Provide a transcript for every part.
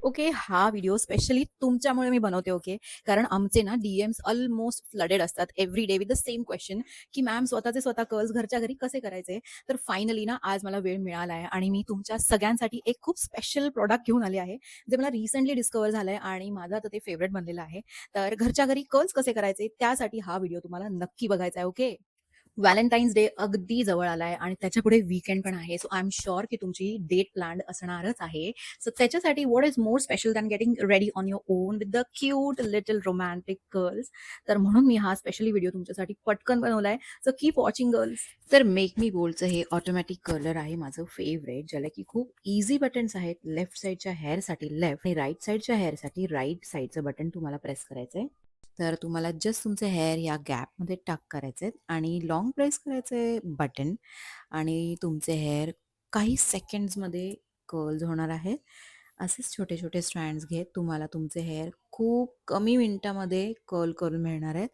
Okay, हा video specially तुमच्यामुळे मी बनवते. ओके. कारण आमचे ना डी-एम्स ऑलमोस्ट फ्लडेड असतात every day with the same question, की मॅम स्वतःचे स्वतः कर्ल्स घरच्या घरी कसे करायचे? तर फायनली ना आज मला वेळ मिळाला आहे आणि मी तुमच्या सगळ्यांसाठी एक खूप स्पेशल प्रॉडक्ट घेऊन आले आहे, जे मला रिसेंटली डिस्कव्हर झालंय आणि माझं आता ते फेव्हरेट बनलेलं आहे. तर घरच्या घरी कर्ल्स कसे करायचे त्यासाठी हा व्हिडिओ तुम्हाला नक्की बघायचा आहे. ओके. व्हॅलेंटाईन्स डे अगदी जवळ आलाय आणि त्याच्यापुढे वीकेंड पण आहे. सो आय एम शुअर की तुमची डेट प्लॅन्ड असणारच आहे. सो त्याच्यासाठी what is more special than getting ready on your on with the cute little romantic girls. तर म्हणून मी हा स्पेशली व्हिडिओ तुमच्यासाठी पटकन बनवलाय. So keep watching girls. तर मेक मी बोल्डचं हे ऑटोमॅटिक कलर आहे माझं फेवरेट, ज्याला की खूप इझी बटन्स आहेत. लेफ्ट साईडच्या हेअरसाठी लेफ्ट आणि राईट साईडच्या हेअरसाठी राईट साईडचं बटन तुम्हाला प्रेस करायचं आहे. तर तुम्हाला जस्ट तुमचे हेअर या गॅपमध्ये टक करायचे आहेत आणि लाँग प्रेस करायचे बटन आणि तुमचे हेअर काही सेकंड्समध्ये कर्ल्स होणार आहेत. असेच छोटे छोटे स्ट्रँड्स घेत तुम्हाला तुमचे हेअर खूप कमी मिनिटामध्ये कर्ल करून मिळणार आहेत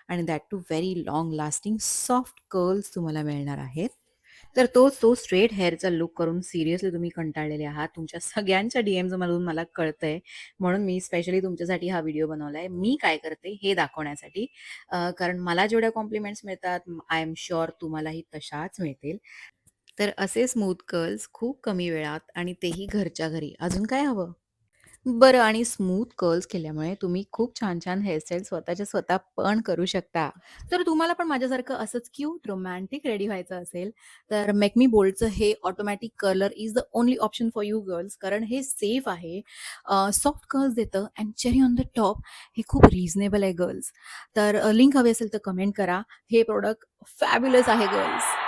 आणि that too very long lasting soft curls तुम्हाला मिळणार आहेत. तर तो स्ट्रेट हेअरचा लूक करून सिरियसली तुम्ही कंटाळलेले आहात. तुमच्या सगळ्यांच्या डी-एम्समधून मला कळतंय. म्हणून मी स्पेशली तुमच्यासाठी हा व्हिडिओ बनवलाय. मी काय करते हे दाखवण्यासाठी. कारण मला जेवढ्या कॉम्प्लिमेंट्स मिळतात, आय एम शुअर तुम्हालाही तशाच मिळतील. तर असे स्मूथ कर्ल्स खूप कमी वेळात आणि तेही घरच्या घरी. अजून काय हवं? बरं आणि स्मूथ कर्ल्स केल्यामुळे तुम्ही खूप छान-छान हेअरस्टाईल स्वतःच्या स्वतः पण करू शकता. तर तुम्हाला पण माझ्यासारखं असंच क्यूट रोमॅन्टिक रेडी व्हायचं असेल, तर मेक मी बोल्डचं हे automatic curler is the only option for you girls. कारण हे सेफ आहे, सॉफ्ट कर्ल्स देतं and cherry on the top. हे खूप रिझनेबल आहे गर्ल्स. तर लिंक हवी असेल तर कमेंट करा. हे प्रॉडक्ट फॅब्युलस आहे गर्ल्स.